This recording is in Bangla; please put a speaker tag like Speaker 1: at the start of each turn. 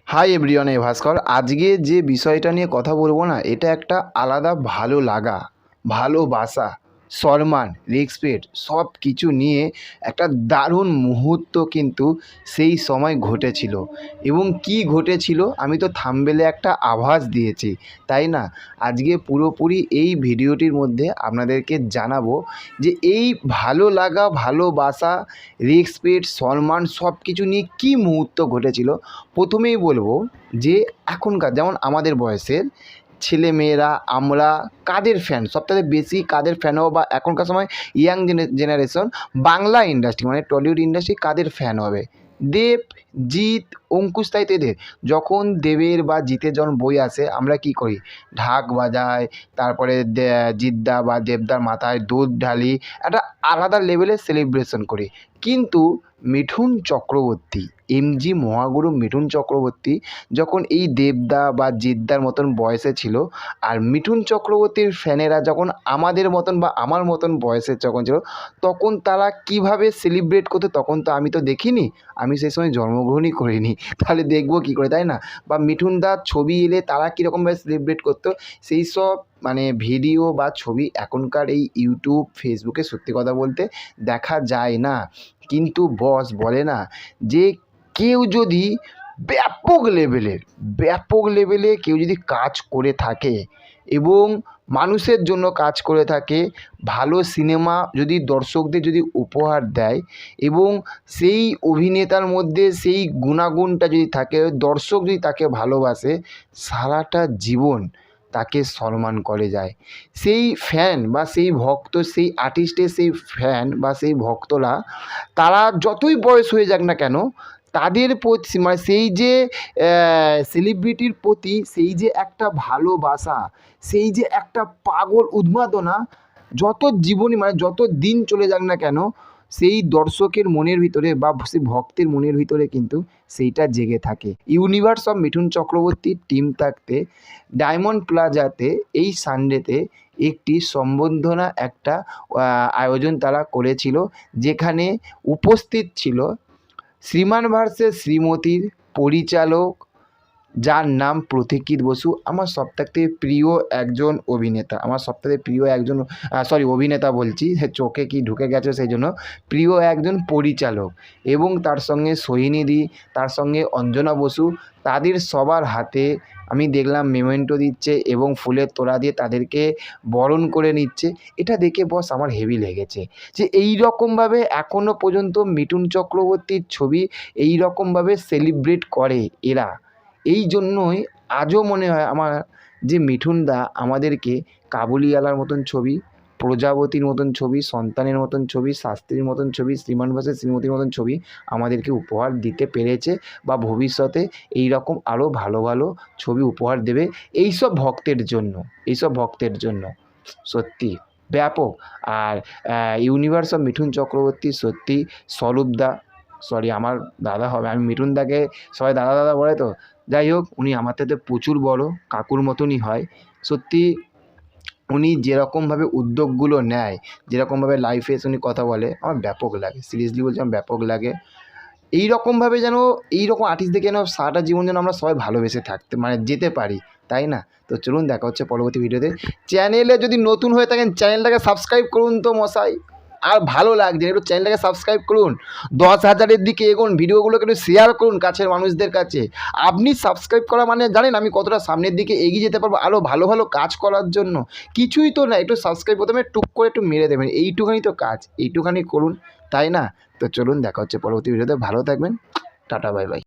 Speaker 1: হাই এভরিওয়ান, এই ভাস্কর। আজকে যে বিষয়টা নিয়ে কথা বলবো না, এটা একটা আলাদা ভালো লাগা, ভালোবাসা, সম্মান, রেসপেক্ট সব কিছু নিয়ে একটা দারুণ মুহূর্ত কিন্তু সেই সময় ঘটেছিল। এবং কি ঘটেছিল আমি তো থাম্বনেলে একটা আভাস দিয়েছি, তাই না? আজকে পুরোপুরি এই ভিডিওটির মধ্যে আপনাদেরকে জানাবো যে এই ভালো লাগা, ভালোবাসা, রেসপেক্ট, সম্মান সব কিছু নিয়ে কী মুহূর্ত ঘটেছিল। প্রথমেই বলবো যে এখনকার যেমন আমাদের বয়সের ছেলেমেয়েরা আমরা কাদের ফ্যান, সবথেকে বেশি কাদের ফ্যান হবো, বা এখনকার সময় ইয়াং জেনারেশন বাংলা ইন্ডাস্ট্রি মানে টলিউড ইন্ডাস্ট্রি কাদের ফ্যান হবে? দেব, জিৎ, অঙ্কুশ, তাই তো এদের। যখন দেবের বা জিতের যখন বই আসে আমরা কি করি? ঢাক বাজাই, তারপরে জিদ্দা বা দেবদার মাথায় দুধ ঢালি, একটা আলাদা লেভেলের সেলিব্রেশন করি। কিন্তু মিঠুন চক্রবর্তী, এমজি মহাগুরু মিঠুন চক্রবর্তী যখন এই দেবদা বা জিদ্দার মতন বয়সে ছিল, আর মিঠুন চক্রবর্তীর ফ্যানেরা যখন আমাদের মতন বা আমার মতন বয়সের যখন ছিল, তখন তারা কিভাবে সেলিব্রেট করতো তখন তো আমি তো দেখিনি, আমি সেই সময় জন্মগ্রহণই করিনি, তাহলে দেখবো কী করে, তাই না? বা মিঠুনদার ছবি এলে তারা কীরকমভাবে সেলিব্রেট করতো সেই সব মানে ভিডিও বা ছবি এখনকার এই ইউটিউব ফেসবুকে সত্যি কথা বলতে দেখা যায় না। কিন্তু বস বলে না যে কেউ যদি ব্যাপক লেভেলে কেউ যদি কাজ করে থাকে এবং মানুষের জন্য কাজ করে থাকে, ভালো সিনেমা যদি দর্শকদের যদি উপহার দেয় এবং সেই অভিনেতার মধ্যে সেই গুণাগুণটা যদি থাকে, দর্শক যদি তাকে ভালোবাসে, সারাটা জীবন তাকে সম্মান করে যায়। সেই ফ্যান বা সেই ভক্ত, সেই আর্টিস্টের সেই ফ্যান বা সেই ভক্তরা, তারা যতই বয়স হয়ে যাক না কেন, তাদের প্রতি মানে সেই যে সেলিব্রিটির প্রতি সেই যে একটা ভালোবাসা, সেই যে একটা পাগল উন্মাদনা, যত জীবনী মানে যত দিন চলে যাক না কেন, সেই দর্শকের মনের ভিতরে বা সেই ভক্তের মনের ভিতরে কিন্তু সেইটা জেগে থাকে। ইউনিভার্স অফ মিঠুন চক্রবর্তীর টিম থাকতে ডায়মন্ড প্লাজাতে এই সানডেতে একটি সম্বর্ধনা একটা আয়োজন তারা করেছিল, যেখানে উপস্থিত ছিল শ্রীমান ভার্সেস শ্রীমতীর পরিচালক, যার নাম প্রতীকিত বসু। আমার সবথেকে প্রিয় একজন অভিনেতা, আমার সবথেকে প্রিয় একজন অভিনেতা বলছি, সে চোখে কি ঢুকে গেছে সেই জন্য, প্রিয় একজন পরিচালক। এবং তার সঙ্গে সোহিনীদি, তার সঙ্গে অঞ্জনা বসু, তাদের সবার হাতে আমি দেখলাম মেমেন্টো দিচ্ছে এবং ফুলের তোড়া দিয়ে তাদেরকে বরণ করে নিচ্ছে। এটা দেখে বস আমার হেভি লেগেছে যে এই রকমভাবে এখনও পর্যন্ত মিঠুন চক্রবর্তীর ছবি এই রকমভাবে সেলিব্রেট করে এরা। এই জন্যই আজও মনে হয় আমার যে মিঠুনদা আমাদেরকে কাবুলিওয়ালার মতন ছবি, প্রজাপতির মতন ছবি, সন্তানের মতন ছবি, শাস্ত্রীর মতন ছবি, শ্রীমান ভার্সেস শ্রীমতীর মতন ছবি আমাদেরকে উপহার দিতে পেরেছে, বা ভবিষ্যতে এই রকম আরও ভালো ভালো ছবি উপহার দেবে এইসব ভক্তের জন্য। সত্যি ব্যাপক। আর ইউনিভার্স অফ মিঠুন চক্রবর্তী সত্যি স্বরূপদা, আমার দাদা হবে, আমি মিঠুনদাকে সবাই দাদা দাদা বলে তো, যাই হোক উনি আমার থেকে প্রচুর বড়, কাকুর মতনই হয়। সত্যি উনি যেরকমভাবে উদ্যোগগুলো নেয়, যেরকমভাবে লাইফে এসে উনি কথা বলে, আমার ব্যাপক লাগে, সিরিয়াসলি বলছি আমার ব্যাপক লাগে। এই রকমভাবে যেন এইরকম আর্টিস্ট দেখে যেন সারাটা জীবন যেন আমরা সবাই ভালোবেসে থাকতে মানে যেতে পারি, তাই না? তো চলুন দেখা হচ্ছে পরবর্তী ভিডিওতে। চ্যানেলে যদি নতুন হয়ে থাকেন চ্যানেলটাকে সাবস্ক্রাইব করুন তো মশাই, আর ভালো লাগছে একটু চ্যানেলটাকে সাবস্ক্রাইব করুন, 10,000-এর দিকে এগোন, ভিডিওগুলোকে একটু শেয়ার করুন কাছের মানুষদের কাছে। আপনি সাবস্ক্রাইব করা মানে জানেন আমি কতটা সামনের দিকে এগিয়ে যেতে পারবো আরও ভালো ভালো কাজ করার জন্য। কিছুই তো না, একটু সাবস্ক্রাইব প্রথমে টুক করে একটু মেরে দেবেন, এইটুখানি তো কাজ, এইটুখানি করুন, তাই না? তো চলুন দেখা হচ্ছে পরবর্তী ভিডিওতে, ভালো থাকবেন, টাটা বাই বাই।